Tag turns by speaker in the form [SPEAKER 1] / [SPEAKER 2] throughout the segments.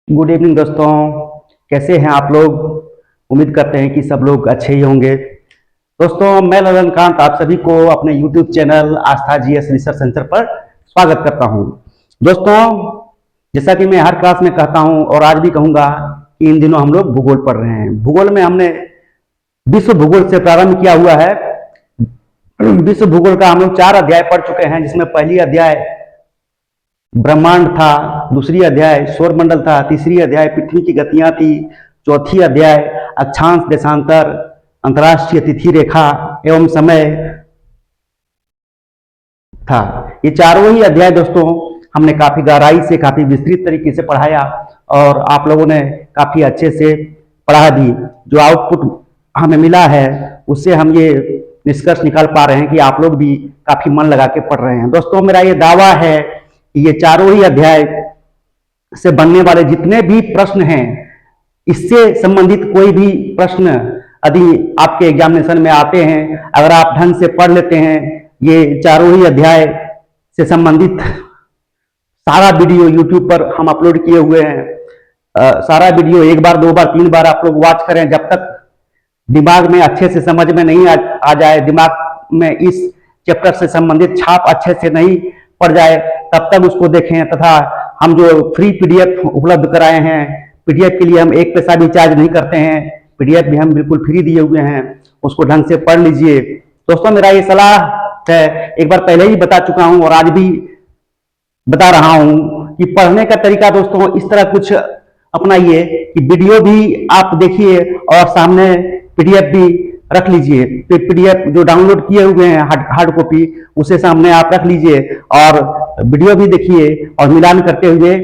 [SPEAKER 1] Good evening दोस्तों। कैसे हैं आप लोग? उम्मीद करते हैं कि सब लोग अच्छे ही होंगे। दोस्तों, मैं ललनकांत आप सभी को अपने यूट्यूब चैनल आस्था जीएस रिसर्च सेंटर पर स्वागत करता हूं। दोस्तों, जैसा कि मैं हर क्लास में कहता हूं और आज भी कहूंगा कि इन दिनों हम लोग भूगोल पढ़ रहे हैं। भूगोल में हमने विश्व भूगोल से प्रारंभ किया हुआ है। विश्व भूगोल का हम लोग 4 अध्याय पढ़ चुके हैं, जिसमें पहली अध्याय ब्रह्मांड था, दूसरी अध्याय सौरमंडल था, तीसरी अध्याय पृथ्वी की गतियां थी, चौथी अध्याय अक्षांश देशांतर, अंतर्राष्ट्रीय तिथि रेखा एवं समय था। ये चारों ही अध्याय दोस्तों हमने काफी गहराई से, काफी विस्तृत तरीके से पढ़ाया और आप लोगों ने काफी अच्छे से पढ़ा भी। जो आउटपुट हमें मिला है उससे हम ये निष्कर्ष निकाल पा रहे हैं कि आप लोग भी काफी मन लगा के पढ़ रहे हैं। दोस्तों, मेरा ये दावा है कि ये चारों ही अध्याय से बनने वाले जितने भी प्रश्न हैं, इससे संबंधित कोई भी प्रश्न यदि आपके एग्जामिनेशन में आते हैं, अगर आप ढंग से पढ़ लेते हैं, ये चारों ही अध्याय से संबंधित सारा वीडियो यूट्यूब पर हम अपलोड किए हुए हैं। सारा वीडियो 1 बार 2 बार 3 बार आप लोग वॉच करें, जब तक दिमाग में अच्छे से समझ में नहीं आ जाए, दिमाग में इस चैप्टर से संबंधित छाप अच्छे से नहीं पड़ जाए, तब तक उसको देखें। तथा हम जो फ्री पीडीएफ उपलब्ध कराए हैं, पीडीएफ के लिए हम 1 पैसा भी चार्ज नहीं करते हैं, पीडीएफ भी हम बिल्कुल फ्री दिए हुए हैं, उसको ढंग से पढ़ लीजिए। दोस्तों, मेरा ये सलाह है, एक बार पहले ही बता चुका हूं और आज भी बता रहा हूं कि पढ़ने का तरीका दोस्तों इस तरह कुछ अपनाइए कि वीडियो भी आप देखिए और सामने पीडीएफ भी रख लीजिए। पीडीएफ जो डाउनलोड किए हुए हैं हार्ड कॉपी, उसे सामने आप रख लीजिए और वीडियो भी देखिए और मिलान करते हुए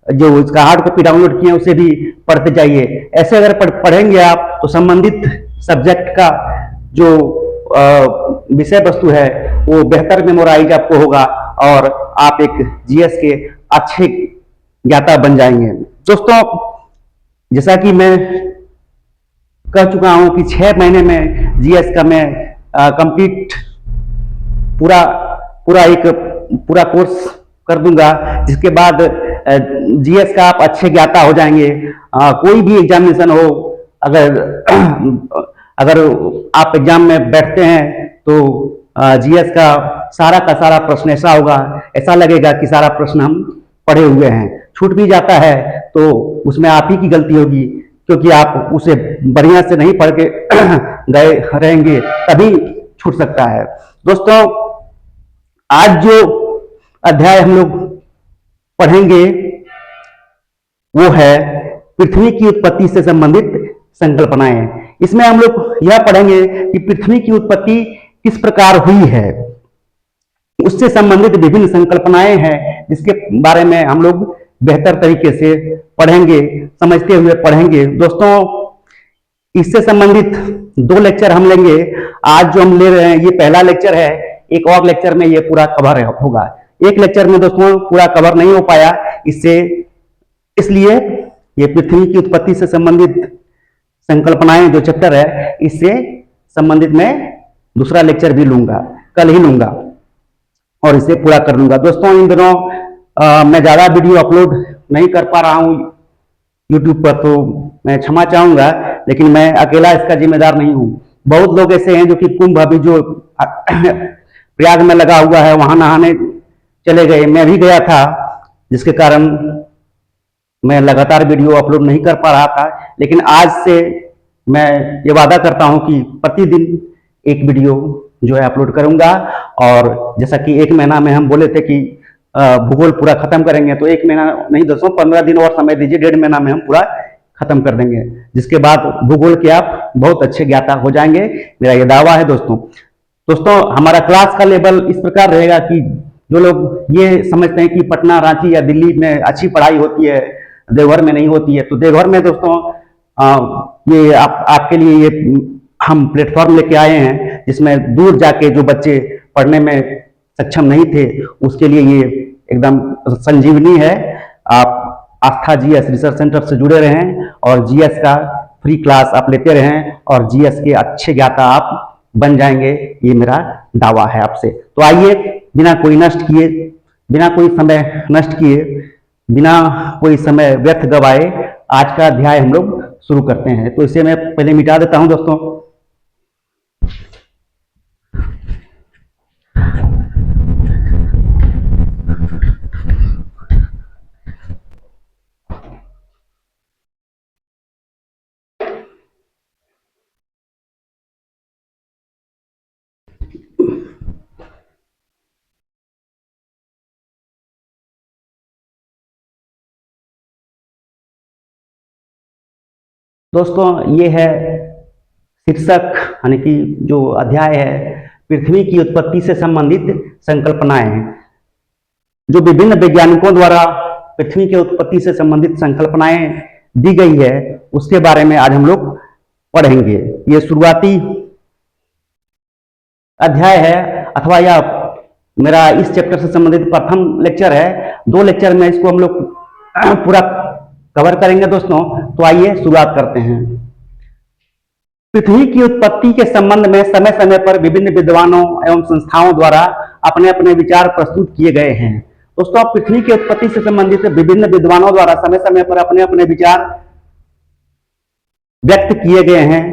[SPEAKER 1] जो इसका हार्ड कॉपी डाउनलोड किए उसे भी पढ़ते जाइए। ऐसे अगर पढ़ेंगे आप तो संबंधित सब्जेक्ट का जो विषय वस्तु है वो बेहतर मेमोराइज आपको होगा और आप एक जीएस के अच्छे ज्ञाता बन जाएंगे। दोस्तों, जैसा कि मैं कह चुका हूं कि 6 महीने में जीएस का मैं कंप्लीट पूरा कोर्स कर दूंगा, जिसके बाद जीएस का आप अच्छे ज्ञाता हो जाएंगे। कोई भी एग्जामिनेशन हो, अगर आप एग्जाम में बैठते हैं तो जीएस का सारा प्रश्न ऐसा होगा, ऐसा लगेगा कि सारा प्रश्न हम पढ़े हुए हैं। छूट भी जाता है तो उसमें आप ही की गलती होगी, क्योंकि आप उसे बढ़िया से नहीं पढ़ के गए रहेंगे, तभी छूट सकता है। दोस्तों, आज जो अध्याय हम लोग पढ़ेंगे वो है पृथ्वी की उत्पत्ति से संबंधित संकल्पनाएं। इसमें हम लोग यह पढ़ेंगे कि पृथ्वी की उत्पत्ति किस प्रकार हुई है, उससे संबंधित विभिन्न संकल्पनाएं हैं, जिसके बारे में हम लोग बेहतर तरीके से पढ़ेंगे, समझते हुए पढ़ेंगे। दोस्तों, इससे संबंधित 2 लेक्चर हम लेंगे। आज जो हम ले रहे हैं ये पहला लेक्चर है, एक और लेक्चर में ये पूरा कवर होगा। एक लेक्चर में दोस्तों पूरा कवर नहीं हो पाया, इसलिए ये पृथ्वी की उत्पत्ति से संबंधित संकल्पनाएं जो चैप्टर है, इससे संबंधित मैं दूसरा लेक्चर भी लूंगा, कल ही लूंगा और इसे पूरा कर लूंगा। दोस्तों, इन दिनों मैं ज्यादा वीडियो अपलोड नहीं कर पा रहा हूं यूट्यूब पर, तो मैं क्षमा चाहूंगा, लेकिन मैं अकेला इसका जिम्मेदार नहीं हूं। बहुत लोग ऐसे हैं जो कि कुंभ अभी जो प्रयाग में लगा हुआ है, वहां नहाने चले गए, मैं भी गया था, जिसके कारण मैं लगातार वीडियो अपलोड नहीं कर पा रहा था। लेकिन आज से मैं ये वादा करता हूं कि प्रतिदिन एक वीडियो जो है अपलोड करूंगा। और जैसा कि 1 महीना में हम बोले थे कि भूगोल पूरा खत्म करेंगे, तो 1 महीना नहीं दोस्तों, 15 दिन और समय दीजिए, 1.5 महीना में हम पूरा खत्म कर देंगे, जिसके बाद भूगोल के आप बहुत अच्छे ज्ञाता हो जाएंगे, मेरा ये दावा है। दोस्तों, हमारा क्लास का लेवल इस प्रकार रहेगा कि जो लोग ये समझते हैं कि पटना, रांची या दिल्ली में अच्छी पढ़ाई होती है, देवघर में नहीं होती है, तो देवघर में दोस्तों ये आपके लिए ये हम प्लेटफॉर्म लेके आए हैं, जिसमें दूर जाके जो बच्चे पढ़ने में सक्षम नहीं थे, उसके लिए ये एकदम संजीवनी है। आप आस्था जीएस रिसर्च सेंटर से जुड़े रहें और जीएस का फ्री क्लास आप लेते रहें और जीएस के अच्छे ज्ञाता आप बन जाएंगे, ये मेरा दावा है आपसे। तो आइए, बिना कोई समय नष्ट किए बिना कोई समय व्यर्थ गवाए आज का अध्याय हम लोग शुरू करते हैं। तो इसे मैं पहले मिटा देता हूं दोस्तों। दोस्तों ये है शीर्षक, यानी कि जो अध्याय है पृथ्वी की उत्पत्ति से संबंधित संकल्पनाएं, जो विभिन्न वैज्ञानिकों द्वारा पृथ्वी की उत्पत्ति से संबंधित संकल्पनाएं दी गई है उसके बारे में आज हम लोग पढ़ेंगे। ये शुरुआती अध्याय है अथवा यह मेरा इस चैप्टर से संबंधित प्रथम लेक्चर है। 2 लेक्चर में इसको हम लोग पूरा कवर करेंगे दोस्तों। तो आइए शुरुआत करते हैं। पृथ्वी की उत्पत्ति के संबंध में समय समय पर विभिन्न विद्वानों एवं संस्थाओं द्वारा अपने अपने विचार प्रस्तुत किए गए हैं। दोस्तों पृथ्वी की उत्पत्ति से संबंधित विभिन्न विद्वानों द्वारा समय समय पर अपने अपने विचार व्यक्त किए गए हैं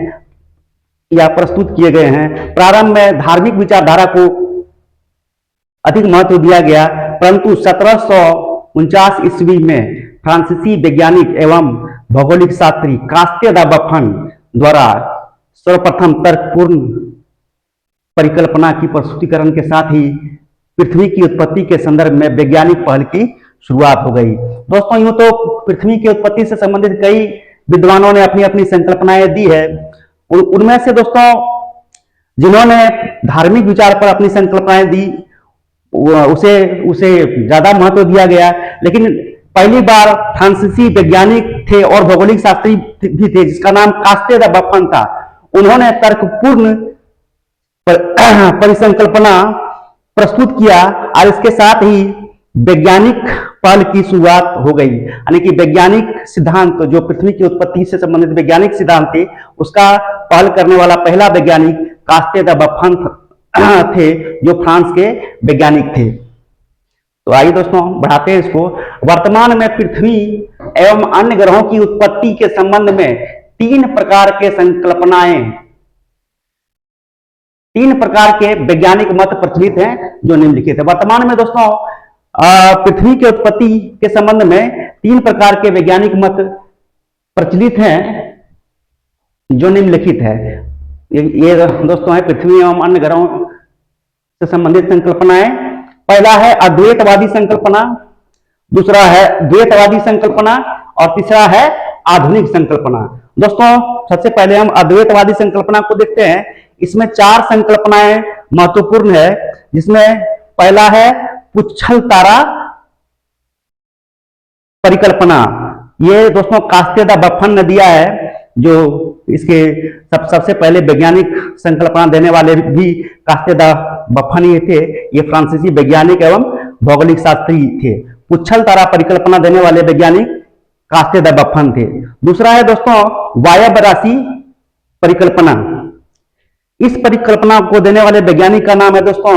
[SPEAKER 1] या प्रस्तुत किए गए हैं। प्रारंभ में धार्मिक विचारधारा को अधिक महत्व दिया गया, परंतु 1749 ईस्वी में फ्रांसीसी वैज्ञानिक एवं भौगोलिक शास्त्री कास्ते दा बफन द्वारा सर्वप्रथम तर्कपूर्ण परिकल्पना की प्रस्तुतिकरण के साथ ही पृथ्वी की उत्पत्ति के संदर्भ में वैज्ञानिक पहल की शुरुआत हो गई। दोस्तों यूं तो पृथ्वी की उत्पत्ति से संबंधित कई विद्वानों ने अपनी अपनी संकल्पनाएं दी है। उनमें से दोस्तों जिन्होंने धार्मिक विचार पर अपनी संकल्पनाएं दी उसे ज्यादा महत्व दिया गया, लेकिन पहली बार फ्रांसीसी वैज्ञानिक थे और भौगोलिक शास्त्री भी थे जिसका नाम कास्ते दा बफन था। उन्होंने तर्कपूर्ण परिसंकल्पना प्रस्तुत किया और इसके साथ ही वैज्ञानिक पहल की शुरुआत हो गई, यानी कि वैज्ञानिक सिद्धांत जो पृथ्वी की उत्पत्ति से संबंधित वैज्ञानिक सिद्धांत थे उसका पहल करने वाला पहला वैज्ञानिक कास्ते दा बफन थे जो फ्रांस के वैज्ञानिक थे। तो आइए दोस्तों बढ़ाते हैं इसको। वर्तमान में पृथ्वी एवं अन्य ग्रहों की उत्पत्ति के संबंध में 3 प्रकार के संकल्पनाएं, 3 प्रकार के वैज्ञानिक मत प्रचलित हैं जो निम्नलिखित है। वर्तमान में दोस्तों पृथ्वी की उत्पत्ति के संबंध में 3 प्रकार के वैज्ञानिक मत प्रचलित हैं जो निम्नलिखित है। ये दोस्तों है पृथ्वी एवं अन्य ग्रहों से संबंधित संकल्पनाएं। पहला है अद्वैतवादी संकल्पना, दूसरा है द्वैतवादी संकल्पना और तीसरा है आधुनिक संकल्पना। दोस्तों सबसे पहले हम अद्वैतवादी संकल्पना को देखते हैं। इसमें 4 संकल्पनाएं महत्वपूर्ण है, जिसमें पहला है पुच्छल तारा परिकल्पना। ये दोस्तों कास्ते दा बफन ने दिया है, जो इसके सबसे पहले वैज्ञानिक संकल्पना देने वाले भी कास्ते दा बफन ही थे। ये फ्रांसीसी वैज्ञानिक एवं भौगोलिक शास्त्री थे। पुच्छल तारा परिकल्पना देने वाले वैज्ञानिक कास्ते दा बफन थे। दूसरा है दोस्तों वायव्य राशि परिकल्पना। इस परिकल्पना को देने वाले वैज्ञानिक का नाम है दोस्तों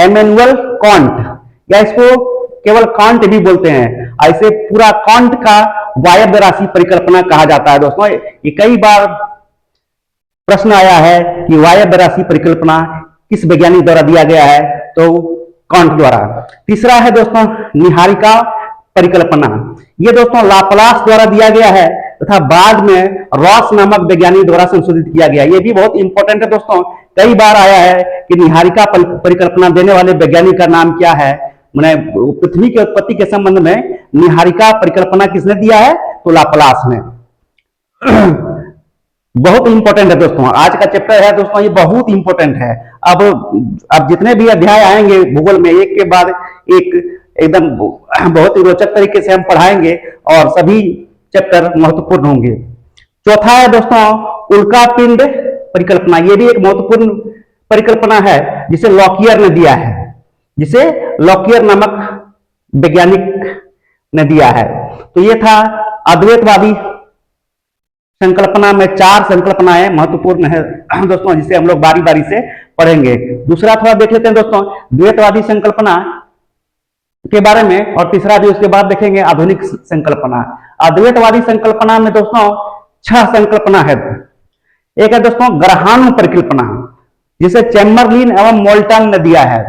[SPEAKER 1] इमैनुअल कांट, या इसको केवल कांट भी बोलते हैं। ऐसे पूरा कांट का वायव्य राशि परिकल्पना कहा जाता है। दोस्तों ये कई बार प्रश्न आया है कि वायव्य राशि परिकल्पना किस वैज्ञानिक द्वारा दिया गया है, तो कांट द्वारा। तीसरा है दोस्तों निहारिका परिकल्पना। ये दोस्तों लाप्लास द्वारा दिया गया है तथा बाद में रॉस नामक वैज्ञानिक द्वारा संशोधित किया गया। ये भी बहुत इंपॉर्टेंट है दोस्तों, कई बार आया है कि निहारिका परिकल्पना देने वाले वैज्ञानिक का नाम क्या है। मैंने पृथ्वी की उत्पत्ति के संबंध में निहारिका परिकल्पना किसने दिया है, तो लाप्लास ने। बहुत इंपॉर्टेंट है दोस्तों, आज का चैप्टर है दोस्तों, ये बहुत इंपॉर्टेंट है। अब जितने भी अध्याय आएंगे भूगोल में एक के बाद एक एकदम बहुत ही रोचक तरीके से हम पढ़ाएंगे और सभी चैप्टर महत्वपूर्ण होंगे। चौथा है दोस्तों उल्कापिंड परिकल्पना। ये भी एक महत्वपूर्ण परिकल्पना है जिसे लॉकियर ने दिया है, जिसे लॉकियर नामक वैज्ञानिक ने दिया है। तो ये था अद्वैतवादी संकल्पना में 4 संकल्पनाएं महत्वपूर्ण है दोस्तों, जिसे हम लोग बारी बारी से पढ़ेंगे। दूसरा थोड़ा देख लेते हैं दोस्तों, द्वैतवादी संकल्पना। के बारे में, और तीसरा भी उसके बाद देखेंगे आधुनिक संकल्पना। अद्वैतवादी संकल्पना में दोस्तों 6 संकल्पना है। एक है दोस्तों ग्रहाणु परिकल्पना, जिसे चैम्बरलिन एवं मोल्टन ने दिया है।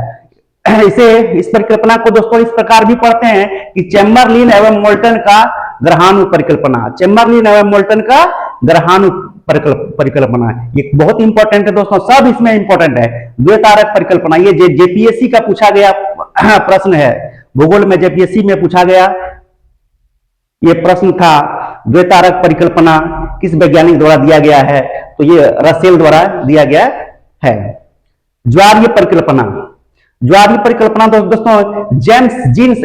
[SPEAKER 1] इस परिकल्पना को दोस्तों इस प्रकार भी पढ़ते हैं कि चैम्बरलिन एवं मोल्टन का ग्रहाणु परिकल्पना, चैम्बरलिन एवं मोल्टन का ग्रहाणु परिकल्पना। ये बहुत इंपॉर्टेंट है दोस्तों, सब इसमें इंपॉर्टेंट है। द्वैतारक परिकल्पना, ये जेपीएससी का पूछा गया प्रश्न है, भूगोल में जेपीएससी में पूछा गया ये प्रश्न था। द्वैतारक परिकल्पना किस वैज्ञानिक द्वारा दिया गया है? तो ये रसेल द्वारा दिया गया है। ज्वारीय परिकल्पना, ज्वारीय परिकल्पना दोस्तों जेम्स जीन्स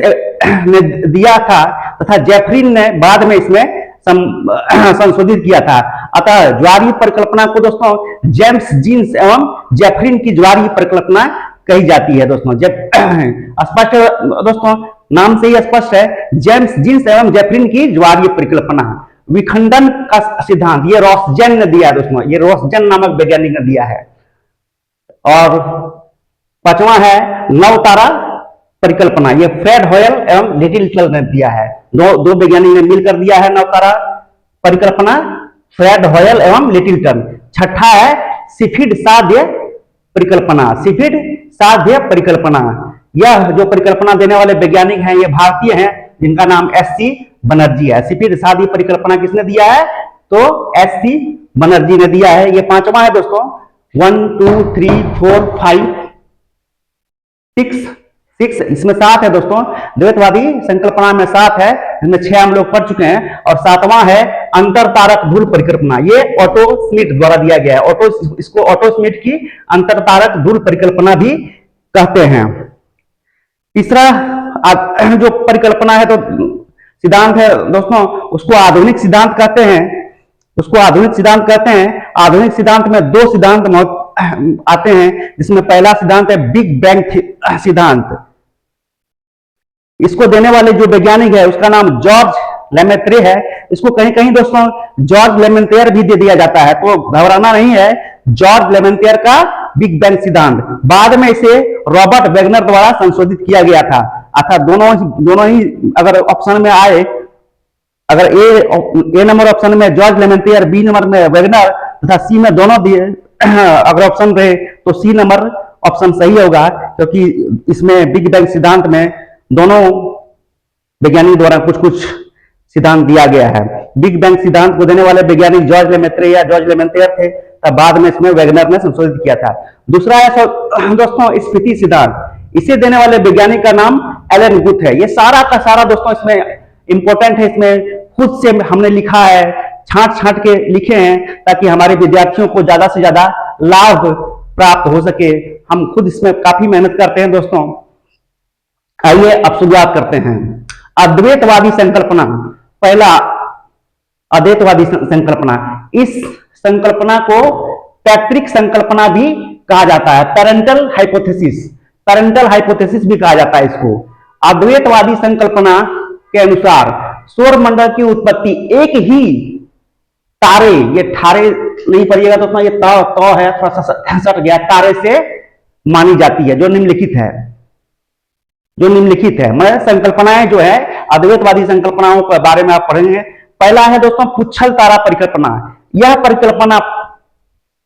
[SPEAKER 1] ने दिया था तथा जेफरिन ने बाद में इसमें संशोधित किया था। अतः ज्वारीय परिकल्पना को दोस्तों जेम्स जीन्स एवं जेफरिन की ज्वारीय परिकल्पना कही जाती है दोस्तों। जब स्पष्ट दोस्तों, नाम से ही स्पष्ट है, जेम्स जीन्स एवं जेफरिन की ज्वारीय परिकल्पना। विखंडन का सिद्धांत ये रोसजेन ने दिया है दोस्तों, ये रोसजेन नामक वैज्ञानिक ने दिया है। और 5वां है नवतारा परिकल्पना, ये फ्रेड होयल एवं लिटिलटन ने दिया है। दो वैज्ञानिक ने मिलकर दिया है नवतारा परिकल्पना, फ्रेड होयल एवं लिटिलटन। 6ठा है सिफिड साध्य परिकल्पना, सिफिड साध्य परिकल्पना। यह जो परिकल्पना देने वाले वैज्ञानिक हैं ये भारतीय हैं, जिनका नाम एससी बनर्जी है। सिफिड साध्य परिकल्पना किसने दिया है? तो एससी बनर्जी ने दिया है। ये 5वां है दोस्तों। 1 2 3 4 5 6 इसमें 7 है दोस्तों। द्वैतवादी संकल्पना में 7 है, इसमें 6 हम लोग पढ़ चुके हैं। और 7वां है अंतर तारक ध्रुव परिकल्पना, ये ऑटो स्मिथ द्वारा दिया गया है। इसको ऑटो स्मिथ की अंतर तारक ध्रुव परिकल्पना भी कहते हैं। तीसरा जो परिकल्पना है तो सिद्धांत है दोस्तों, उसको आधुनिक सिद्धांत कहते हैं, उसको आधुनिक सिद्धांत कहते हैं। आधुनिक सिद्धांत में 2 सिद्धांत आते हैं, जिसमें पहला सिद्धांत है बिग बैंग सिद्धांत। इसको देने वाले जो वैज्ञानिक है उसका नाम जॉर्ज लेमेत्रे है। इसको कहीं कहीं दोस्तों जॉर्ज लेमेंटियर भी दे दिया जाता है, तो घबराना नहीं है। जॉर्ज लेमेंटियर का बिग बैंग सिद्धांत, बाद में इसे रॉबर्ट वेगनर द्वारा संशोधित किया गया था। अर्थात दोनों ही अगर ऑप्शन में आए, अगर ए नंबर ऑप्शन में जॉर्ज लेमेंटियर, बी नंबर में वेगनर तथा सी में दोनों दिए अगर ऑप्शन रहे तो सी नंबर ऑप्शन सही होगा, क्योंकि इसमें बिग बैंग सिद्धांत में दोनों वैज्ञानिक द्वारा कुछ कुछ सिद्धांत दिया गया है। बिग बैंग सिद्धांत को देने वाले वैज्ञानिक जॉर्ज लेमेत्रे या जॉर्ज लेमेंटियर थे, तब बाद में इसमें वेगनर ने संशोधित किया था। दूसरा है दोस्तों स्फीति सिद्धांत, इसे देने वाले वैज्ञानिक का नाम एलन गुथ है। ये सारा का सारा दोस्तों इसमें इंपॉर्टेंट है, इसमें खुद से हमने लिखा है, छांट के लिखे हैं, ताकि हमारे विद्यार्थियों को ज्यादा से ज्यादा लाभ प्राप्त हो सके। हम खुद इसमें काफी मेहनत करते हैं दोस्तों। आइए अब शुरुआत करते हैं। अद्वैतवादी संकल्पना, पहला अद्वैतवादी संकल्पना, इस संकल्पना को पैतृक संकल्पना भी कहा जाता है, पैरेंटल हाइपोथेसिस, पैरेंटल हाइपोथेसिस भी कहा जाता है इसको। अद्वैतवादी संकल्पना के अनुसार सौर मंडल की उत्पत्ति एक ही तारे, ये ठारे नहीं पढ़िएगा दोस्तों, ये तो है, थोड़ा सा सट गया, तारे से मानी जाती है, जो निम्नलिखित है, जो निम्नलिखित है। मैं संकल्पनाएं जो है अद्वैतवादी संकल्पनाओं के बारे में आप पढ़ेंगे। पहला है दोस्तों पुच्छल तारा परिकल्पना। यह परिकल्पना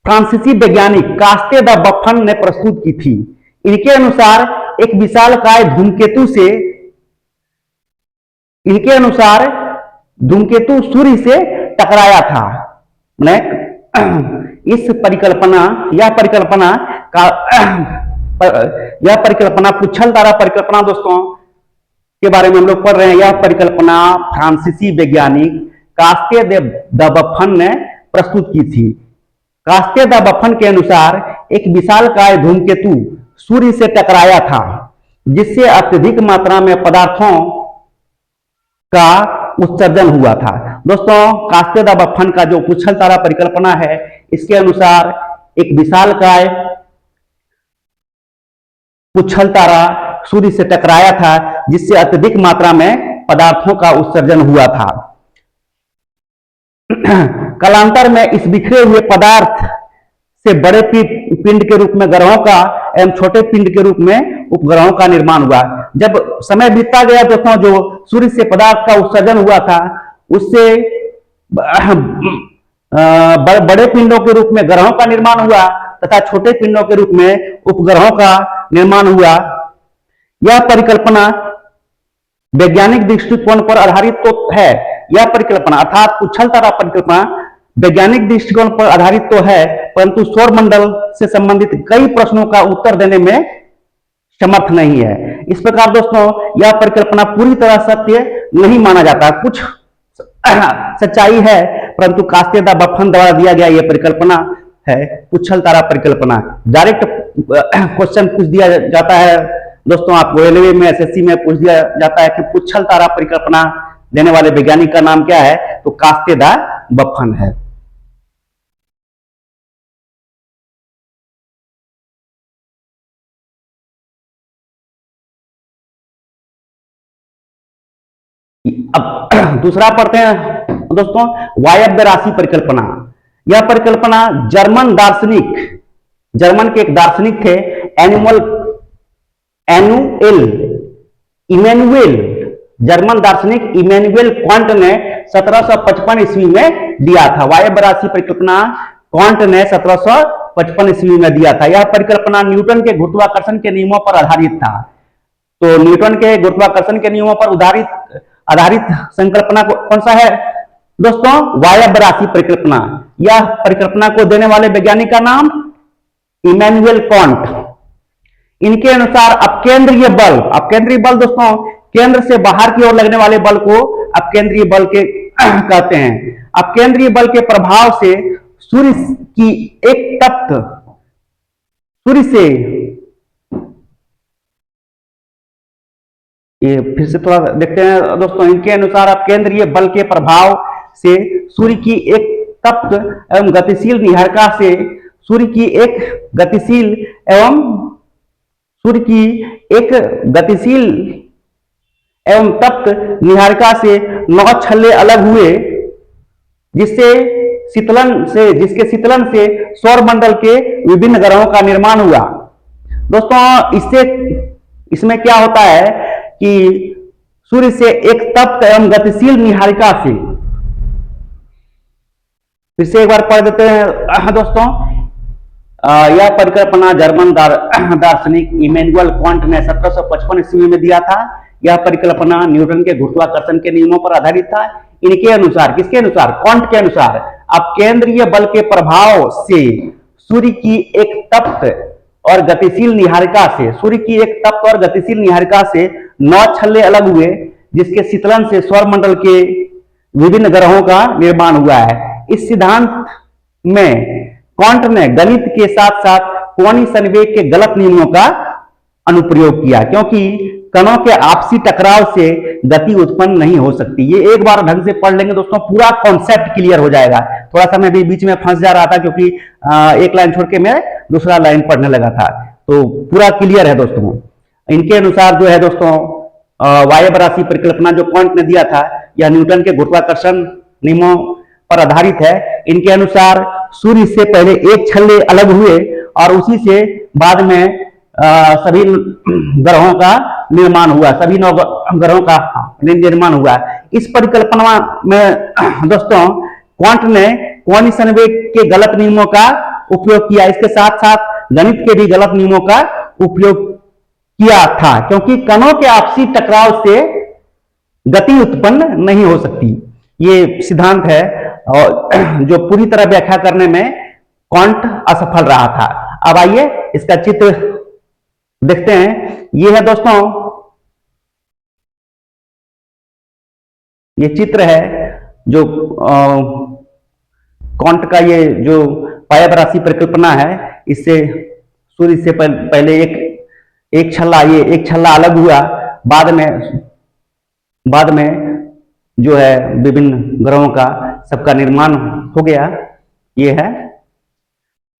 [SPEAKER 1] फ्रांसीसी वैज्ञानिक कास्ते द बफन ने प्रस्तुत की थी। इनके अनुसार एक विशालकाय धूमकेतु से, इनके अनुसार धूमकेतु सूर्य से टकराया था। इस परिकल्पना, यह परिकल्पना पुच्छल तारा परिकल्पना दोस्तों के बारे में हम लोग पढ़ रहे हैं। यह परिकल्पना फ्रांसीसी वैज्ञानिक कास्ते द बफन ने प्रस्तुत की थी। कास्ते द बफन के अनुसार एक विशालकाय धूमकेतु सूर्य से टकराया था, जिससे अत्यधिक मात्रा में पदार्थों का उत्सर्जन हुआ था। दोस्तों कास्ते द बफन का जो पुच्छल तारा परिकल्पना है, इसके अनुसार एक विशालकाय पुच्छल तारा सूर्य से टकराया था, जिससे अत्यधिक मात्रा में पदार्थों का उत्सर्जन हुआ था। कालांतर में इस बिखरे हुए पदार्थ से बड़े पिंड के रूप में ग्रहों का एवं छोटे पिंड के रूप में उपग्रहों का निर्माण हुआ। जब समय बीतता गया दोस्तों, जो सूर्य से पदार्थ का उत्सर्जन हुआ था, उससे बड़े पिंडों के रूप में ग्रहों का निर्माण हुआ तथा छोटे पिंडों के रूप में उपग्रहों का निर्माण हुआ। यह परिकल्पना वैज्ञानिक दृष्टिकोण पर आधारित तो है। यह परिकल्पना अर्थात उछल तारा परिकल्पना वैज्ञानिक दृष्टिकोण पर आधारित तो है, परंतु सौर मंडल से संबंधित कई प्रश्नों का उत्तर देने में समर्थ नहीं है। इस प्रकार दोस्तों यह परिकल्पना पूरी तरह सत्य नहीं माना जाता। कुछ सच्चाई है, परंतु कास्ते द बफन द्वारा दिया गया यह परिकल्पना है उछल तारा परिकल्पना। डायरेक्ट क्वेश्चन पूछ दिया जाता है दोस्तों, आपको रेलवे में, एसएससी में पूछ दिया जाता है कि उछल तारा परिकल्पना देने वाले वैज्ञानिक का नाम क्या है, तो कास्ते द बफन है। अब दूसरा पढ़ते हैं दोस्तों, वायव्य राशि परिकल्पना। यह परिकल्पना जर्मन के एक दार्शनिक थे इमैनुएल, जर्मन दार्शनिक इमैनुएल क्वांट ने 1755 ईस्वी में दिया था। वायव्य राशि परिकल्पना क्वांट ने 1755 ईस्वी में दिया था। यह परिकल्पना न्यूटन के गुरुत्वाकर्षण के नियमों पर आधारित था। तो न्यूटन के गुरुत्वाकर्षण के नियमों पर आधारित संकल्पना कौन सा है दोस्तों, वायव्य राशि परिकल्पना। यह परिकल्पना को देने वाले वैज्ञानिक का नाम इमैनुएल क्वांट। इनके अनुसार अपकेंद्रीय बल दोस्तों, केंद्र से बाहर की ओर लगने वाले बल को अपकेंद्रीय बल के कहते हैं। अपकेंद्रीय बल के प्रभाव से सूर्य की एक तप्त सूर्य से, ये फिर से थोड़ा देखते हैं दोस्तों, इनके अनुसार अपकेंद्रीय बल के प्रभाव से सूर्य की एक तप्त एवं गतिशील निहारिका से सूर्य की एक गतिशील एवं तप्त निहारिका से 9 छल्ले अलग हुए, जिसके शीतलन से सौर मंडल के विभिन्न ग्रहों का निर्माण हुआ। दोस्तों इसमें क्या होता है कि सूर्य से एक तप्त एवं गतिशील निहारिका से, फिर से एक बार पढ़ देते हैं दोस्तों। यह परिकल्पना जर्मन दार्शनिक इमैनुएल क्वांट ने 1755 ईस्वी में दिया था। यह परिकल्पना न्यूटन के गुरुत्वाकर्षण के नियमों पर आधारित था। इनके अनुसार, किसके अनुसार, क्वांट के अनुसार, अपकेंद्रीय बल के प्रभाव से सूर्य की एक तप्त और गतिशील निहारिका से 9 छल्ले अलग हुए, जिसके शीतलन से सौर मंडल के विभिन्न ग्रहों का निर्माण हुआ है। इस सिद्धांत में क्वांट ने गणित के साथ साथ कोणीय संवेग के गलत नियमों का अनुप्रयोग किया, क्योंकि कणों के आपसी टकराव से गति उत्पन्न नहीं हो सकती। ये एक बार ढंग से पढ़ लेंगे दोस्तों, पूरा कॉन्सेप्ट क्लियर हो जाएगा। थोड़ा सा मैं भी बीच में फंस जा रहा था, क्योंकि एक लाइन छोड़ के मैं दूसरा लाइन पढ़ने लगा था, तो पूरा क्लियर है दोस्तों। इनके अनुसार जो है दोस्तों, वायव्य राशि परिकल्पना जो क्वांट ने दिया था, यह न्यूटन के गुरुत्वाकर्षण नियमों पर आधारित है। इनके अनुसार सूर्य से पहले 1 छल्ले अलग हुए और उसी से बाद में सभी ग्रहों का निर्माण हुआ, सभी 9 ग्रहों का निर्माण हुआ। इस परिकल्पना में दोस्तों क्वांट ने कोणीय संवेग के गलत नियमों का उपयोग किया, इसके साथ साथ गणित के भी गलत नियमों का उपयोग किया था, क्योंकि कणों के आपसी टकराव से गति उत्पन्न नहीं हो सकती। ये सिद्धांत है और जो पूरी तरह व्याख्या करने में क्वांट असफल रहा था। अब आइए इसका चित्र देखते हैं। ये है दोस्तों, ये चित्र है जो क्वांट का, ये जो वायव्य राशि परिकल्पना है, इससे सूर्य से पहले एक छल्ला अलग हुआ, बाद में जो है विभिन्न ग्रहों का सबका निर्माण हो गया। ये है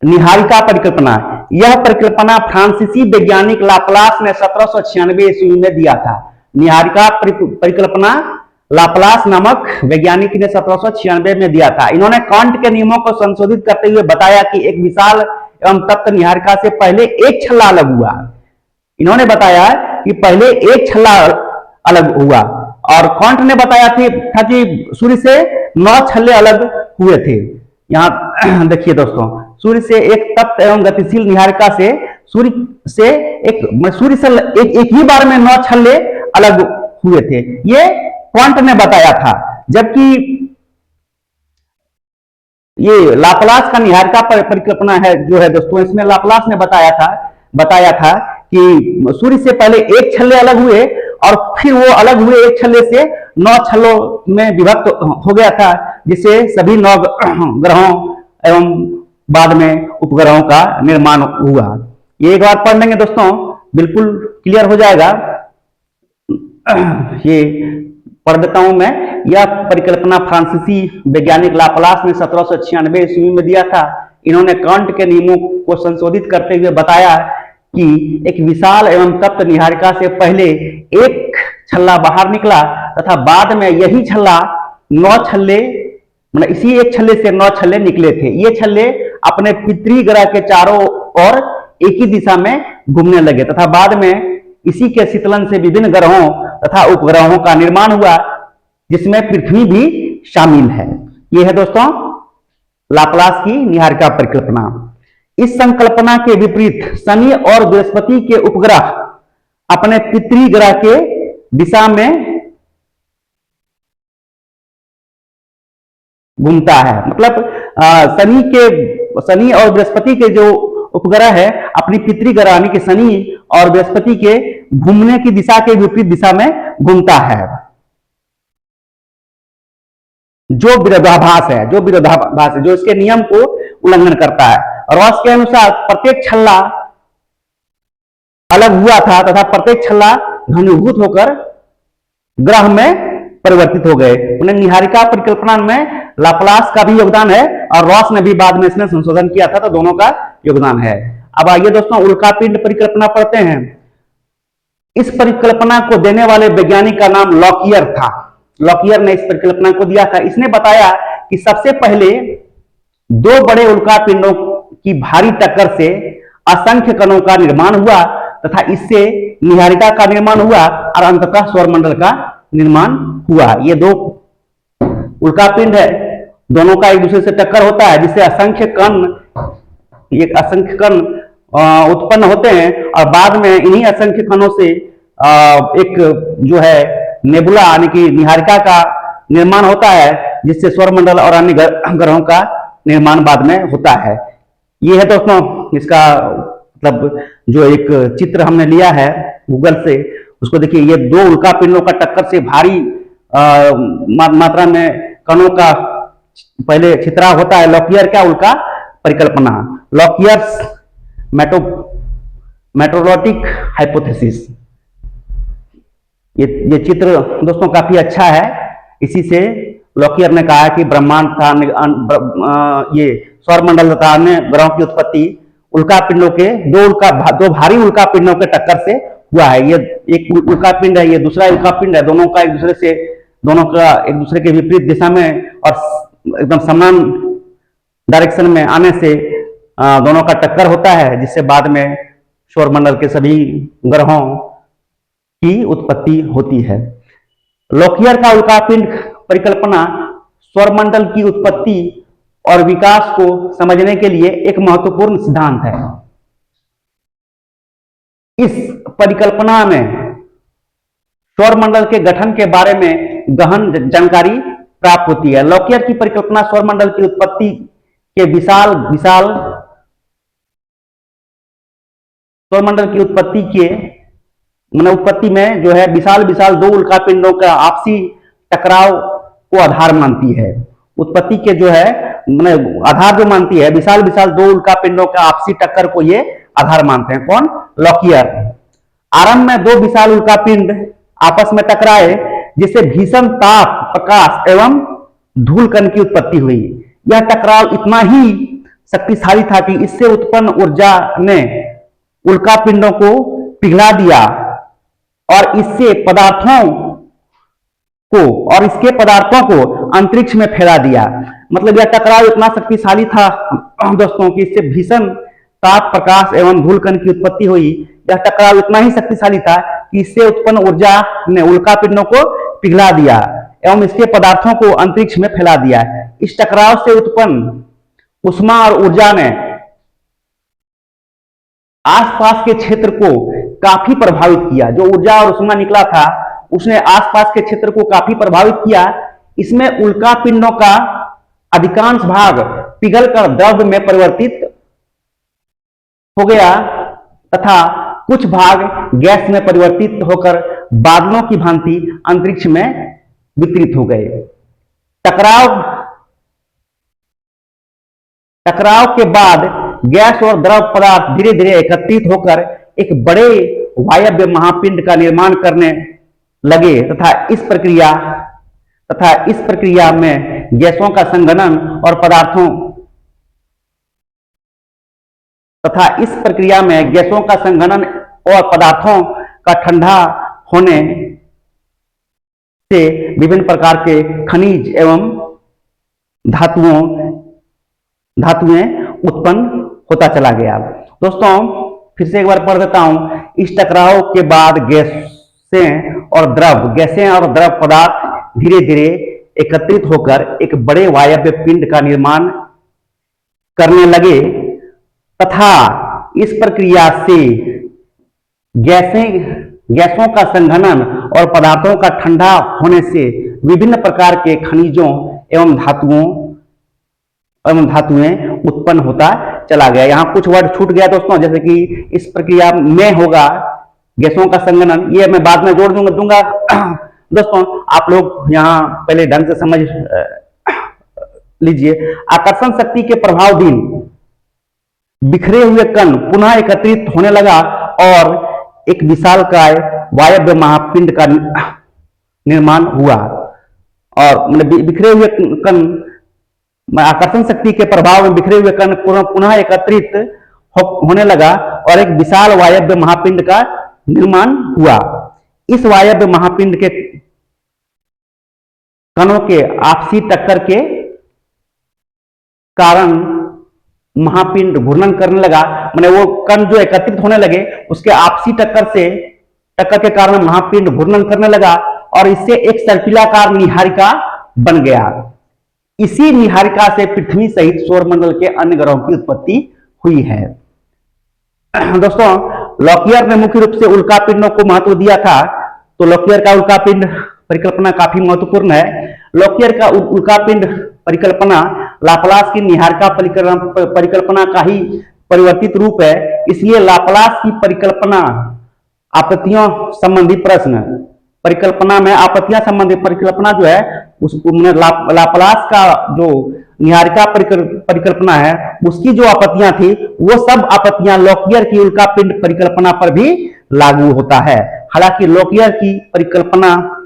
[SPEAKER 1] निहारिका परिकल्पना। यह परिकल्पना फ्रांसीसी वैज्ञानिक लाप्लास ने 1796 ईस्वी में दिया था। निहारिका परिकल्पना लाप्लास नामक वैज्ञानिक ने 1796 में दिया था। इन्होंने क्वांट के नियमों को संशोधित करते हुए बताया कि एक विशाल एवं तप्त निहारिका से पहले 1 छल्ला अलग हुआ। इन्होंने बताया कि पहले एक छल्ला अलग हुआ, और क्वांट ने बताया था कि सूर्य से 9 छल्ले अलग हुए थे। यहाँ देखिए दोस्तों, सूर्य से एक तप्त एवं गतिशील निहारिका से सूर्य से एक ही बार में 9 छल्ले अलग हुए थे, ये क्वांट ने बताया था। जबकि ये लाप्लास का निहारिका परिकल्पना है जो है दोस्तों, इसमें लाप्लास ने बताया था कि सूर्य से पहले एक छल्ले अलग हुए और फिर वो अलग हुए एक छल्ले से 9 छल्लों में विभक्त हो गया था, जिससे सभी 9 ग्रहों एवं बाद में उपग्रहों का निर्माण हुआ। ये एक बार पढ़ लेंगे दोस्तों, बिल्कुल क्लियर हो जाएगा। ये पढ़ देता हूं मैं। यह परिकल्पना फ्रांसीसी वैज्ञानिक लाप्लास ने 1796 ईस्वी में दिया था। इन्होंने कांट के नियमों को संशोधित करते हुए बताया कि एक विशाल एवं तप्त निहारिका से पहले एक छल्ला बाहर निकला तथा बाद में यही छल्ला 9 छल्ले, मतलब इसी एक छल्ले से 9 छल्ले निकले थे। ये छल्ले अपने पितृ ग्रह के चारों ओर एक ही दिशा में घूमने लगे तथा बाद में इसी के शीतलन से विभिन्न ग्रहों तथा उपग्रहों का निर्माण हुआ, जिसमें पृथ्वी भी शामिल है। यह है दोस्तों लाप्लास की निहारिका परिकल्पना। इस संकल्पना के विपरीत शनि और बृहस्पति के उपग्रह अपने पितृ ग्रह के दिशा में घूमता है। मतलब शनि और बृहस्पति के जो उपग्रह है अपनी पितृ ग्रह यानी कि शनि और बृहस्पति के घूमने की दिशा के विपरीत दिशा में घूमता है, जो विरोधाभास है, जो इसके नियम को उल्लंघन करता है। रॉस के अनुसार प्रत्येक छल्ला अलग हुआ था तथा प्रत्येक छल्ला घनीभूत होकर ग्रह में परिवर्तित हो गए। उन्हें निहारिका परिकल्पना में लाप्लास का भी योगदान है और रॉस ने भी बाद में इसमें संशोधन किया था, तो दोनों का योगदान है। अब आइए दोस्तों उल्कापिंड परिकल्पना पढ़ते हैं। इस परिकल्पना को देने वाले वैज्ञानिक का नाम लॉकियर था। लॉकियर ने इस परिकल्पना को दिया था। इसने बताया कि सबसे पहले 2 बड़े उल्कापिंडों की भारी टक्कर से असंख्य कणों का निर्माण हुआ तथा इससे निहारिका का निर्माण हुआ और अंततः सौरमंडल का निर्माण हुआ। ये 2 उल्कापिंड है, दोनों का एक दूसरे से टक्कर होता है, जिससे असंख्य कण उत्पन्न होते हैं और बाद में इन्हीं असंख्य कणों से एक जो है नेबुला यानी कि निहारिका का निर्माण होता है, जिससे सौरमंडल और अन्य ग्रहों का निर्माण बाद में होता है। ये है दोस्तों इसका मतलब जो एक चित्र हमने लिया है गूगल से, उसको देखिए। ये 2 उल्कापिंडों का टक्कर से भारी मात्रा में कणों का पहले छितराव होता है। लॉकियर क्या उल्का परिकल्पना, लॉकियर्स मेट्रोलॉटिक हाइपोथेसिस। ये चित्र दोस्तों काफी अच्छा है। इसी से लॉकियर ने कहा कि ब्रह्मांड था, ये सौरमंडल तथा अन्य ग्रहों की उत्पत्ति उल्कापिंडों के 2 भारी उल्कापिंडों के टक्कर से हुआ है। ये एक उल्कापिंड है, ये दूसरा उल्कापिंड है, दोनों का एक दूसरे के विपरीत दिशा में और एकदम समान डायरेक्शन में आने से दोनों का टक्कर होता है, जिससे बाद में सौरमंडल के सभी ग्रहों की उत्पत्ति होती है। लॉकियर का उल्कापिंड परिकल्पना सौरमंडल की उत्पत्ति और विकास को समझने के लिए एक महत्वपूर्ण सिद्धांत है। इस परिकल्पना में सौरमंडल के गठन के बारे में गहन जानकारी प्राप्त होती है। लॉकियर की परिकल्पना सौरमंडल की उत्पत्ति के सौरमंडल की उत्पत्ति में जो है विशाल 2 उल्कापिंडों का आपसी टकराव को आधार मानती है। उत्पत्ति के जो है आधार जो मानती है, विशाल 2 उल्कापिंडों का आपसी टक्कर को ये आधार मानते हैं। कौन? लॉकियर। आरंभ में 2 विशाल उल्कापिंड आपस में टकराए, जिससे भीषण ताप, प्रकाश एवं धूल कण की उत्पत्ति हुई। यह टकराव इतना ही शक्तिशाली था कि इससे उत्पन्न ऊर्जा ने उल्कापिंडों को पिघला दिया और इसके पदार्थों को अंतरिक्ष में फैला दिया। मतलब यह टकराव इतना शक्तिशाली था दोस्तों कि इससे भीषण ताप, प्रकाश एवं धूल कण की उत्पत्ति हुई। यह टकराव इतना ही शक्तिशाली था कि इससे उत्पन्न ऊर्जा ने उल्कापिंडों को पिघला दिया एवं इसके पदार्थों को अंतरिक्ष में फैला दिया। इस टकराव से उत्पन्न उष्मा और ऊर्जा ने आसपास के क्षेत्र को काफी प्रभावित किया। जो ऊर्जा और उष्मा निकला था उसने आसपास के क्षेत्र को काफी प्रभावित किया। इसमें उल्कापिंडों का अधिकांश भाग पिघलकर द्रव में परिवर्तित हो गया तथा कुछ भाग गैस में परिवर्तित होकर बादलों की भांति अंतरिक्ष में वितरित हो गए। टकराव के बाद गैस और द्रव पदार्थ धीरे धीरे एकत्रित होकर एक बड़े वायव्य महापिंड का निर्माण करने लगे तथा इस प्रक्रिया में गैसों का संघनन और पदार्थों का ठंडा होने से विभिन्न प्रकार के खनिज एवं धातुएं उत्पन्न होता चला गया। दोस्तों फिर से एक बार पढ़ देता हूं। इस टकराव के बाद गैसें और द्रव पदार्थ धीरे धीरे एकत्रित होकर एक बड़े वायव्य पिंड का निर्माण करने लगे तथा इस प्रक्रिया से गैसों का संघनन और पदार्थों का ठंडा होने से विभिन्न प्रकार के खनिजों एवं धातुएं उत्पन्न होता चला गया। यहां कुछ वर्ड छूट गया दोस्तों, जैसे कि इस प्रक्रिया में होगा गैसों का संघनन, ये मैं बाद में जोड़ दूंगा। दोस्तों आप लोग यहां पहले ढंग से समझ लीजिए। आकर्षण शक्ति के प्रभावधीन बिखरे हुए कण पुनः एकत्रित होने लगा और एक विशालकाय वायव्य महापिंड का निर्माण हुआ। और बिखरे हुए कण, आकर्षण शक्ति के प्रभाव में बिखरे हुए कण पुनः एकत्रित होने लगा और एक विशाल वायव्य महापिंड का निर्माण हुआ। इस वायव्य महापिंड के कणों के आपसी टक्कर के कारण महापिंड घूर्णन करने लगा। माने वो कण जो एकत्रित होने लगे उसके आपसी टक्कर के कारण महापिंड घूर्णन करने लगा और इससे एक सर्पिलाकार निहारिका बन गया। इसी निहारिका से पृथ्वी सहित सौरमंडल के अन्य ग्रहों की उत्पत्ति हुई है। दोस्तों लॉकियर ने मुख्य रूप से उल्कापिंडों को महत्व दिया था, तो लॉकियर का उल्कापिंड परिकल्पना काफी महत्वपूर्ण है। लॉकियर का उल्कापिंड परिकल्पना लाप्लास की निहारिका परिकल्पना का ही परिवर्तित रूप है। इसलिए लाप्लास की परिकल्पना आपत्तियों संबंधी प्रश्न परिकल्पना में आपत्तियां संबंधी परिकल्पना जो है उसको लाप्लास का जो निहारिका परिकल्पना है उसकी जो आपत्तियां थी वो सब आपत्तियां लॉकियर की उल्कापिंड परिकल्पना पर भी लागू होता है। हालांकि लॉकियर की परिकल्पना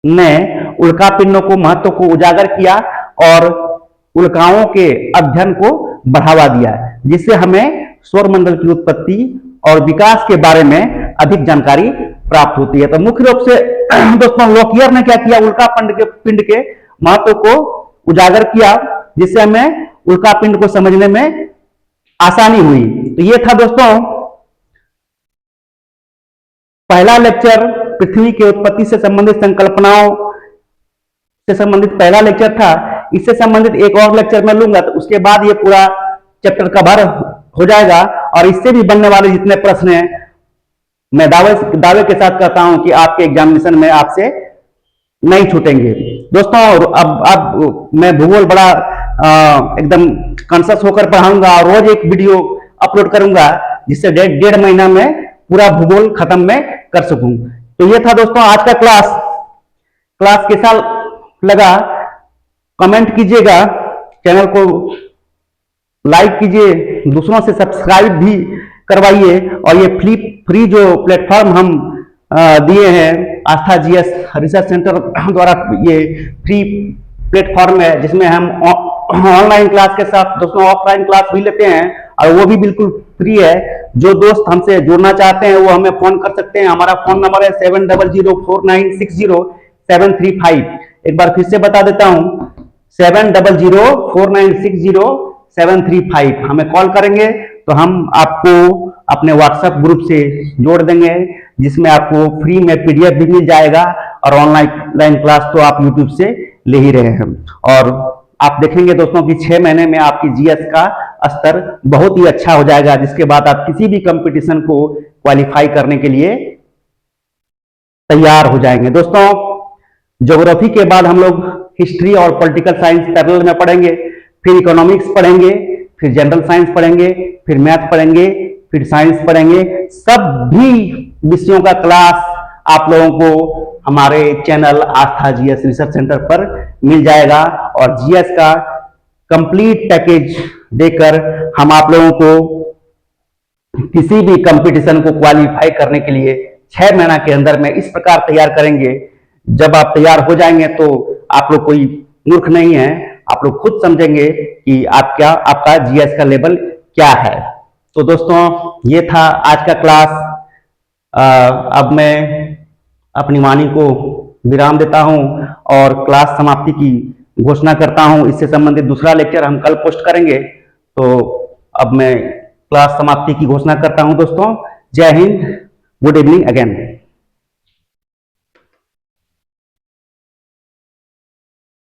[SPEAKER 1] ने उल्कापिंडों को महत्व को उजागर किया और उल्काओं के अध्ययन को बढ़ावा दिया, जिससे हमें सौरमंडल की उत्पत्ति और विकास के बारे में अधिक जानकारी प्राप्त होती है। तो मुख्य रूप से दोस्तों लॉकियर ने क्या किया, उल्कापिंड के महत्व को उजागर किया, जिससे हमें उल्कापिंड को समझने में आसानी हुई। तो ये था दोस्तों पहला लेक्चर, पृथ्वी की उत्पत्ति से संबंधित संकल्पनाओं से संबंधित पहला लेक्चर था। इससे संबंधित एक और लेक्चर मैं लूंगा, तो उसके बाद ये पूरा चैप्टर कवर हो जाएगा और इससे भी बनने वाले जितने प्रश्न हैं मैं दावे के साथ कहता हूं कि आपके एग्जामिनेशन में आपसे नहीं छूटेंगे। दोस्तों अब मैं भूगोल बड़ा एकदम कॉन्शियस होकर पढ़ाऊंगा और रोज एक वीडियो अपलोड करूंगा, जिससे डेढ़ महीना में पूरा भूगोल खत्म मैं कर सकूं। तो ये था दोस्तों आज का क्लास कैसा लगा कमेंट कीजिएगा, चैनल को लाइक कीजिए, दूसरों से सब्सक्राइब भी करवाइए और ये फ्री जो प्लेटफॉर्म हम दिए हैं आस्था जीएस रिसर्च सेंटर द्वारा, ये फ्री प्लेटफॉर्म है जिसमें हम ऑनलाइन क्लास के साथ दोस्तों ऑफलाइन क्लास भी लेते हैं और वो भी बिल्कुल फ्री है। जो दोस्त हमसे जुड़ना चाहते हैं वो हमें फोन कर सकते हैं। हमारा फोन नंबर है 7004960735। एक बार फिर से बता देता हूं 7004960735। हमें कॉल करेंगे तो हम आपको अपने व्हाट्सएप ग्रुप से जोड़ देंगे, जिसमें आपको फ्री में पीडीएफ भी मिल जाएगा और ऑनलाइन क्लास तो आप यूट्यूब से ले ही रहे हैं। और आप देखेंगे दोस्तों कि 6 महीने में आपकी जीएस का स्तर बहुत ही अच्छा हो जाएगा, जिसके बाद आप किसी भी कंपटीशन को क्वालिफाई करने के लिए तैयार हो जाएंगे। दोस्तों, ज्योग्राफी के बाद हम लोग हिस्ट्री और पॉलिटिकल साइंस पैरेलल में पढ़ेंगे, फिर इकोनॉमिक्स पढ़ेंगे, फिर जनरल साइंस पढ़ेंगे, फिर मैथ पढ़ेंगे, फिर साइंस पढ़ेंगे। सभी विषयों का क्लास आप लोगों को हमारे चैनल आस्था जीएस रिसर्च सेंटर पर मिल जाएगा और जीएस का कंप्लीट पैकेज देकर हम आप लोगों को किसी भी कंपटीशन को क्वालिफाई करने के लिए 6 महीना के अंदर में इस प्रकार तैयार करेंगे। जब आप तैयार हो जाएंगे तो आप लोग कोई मूर्ख नहीं है, आप लोग खुद समझेंगे कि आपका जीएस का लेवल क्या है। तो दोस्तों, ये था आज का क्लास। अब मैं अपनी वाणी को विराम देता हूं और क्लास समाप्ति की घोषणा करता हूं। इससे संबंधित दूसरा लेक्चर हम कल पोस्ट करेंगे। तो अब मैं क्लास समाप्ति की घोषणा करता हूं दोस्तों। जय हिंद, गुड इवनिंग अगेन।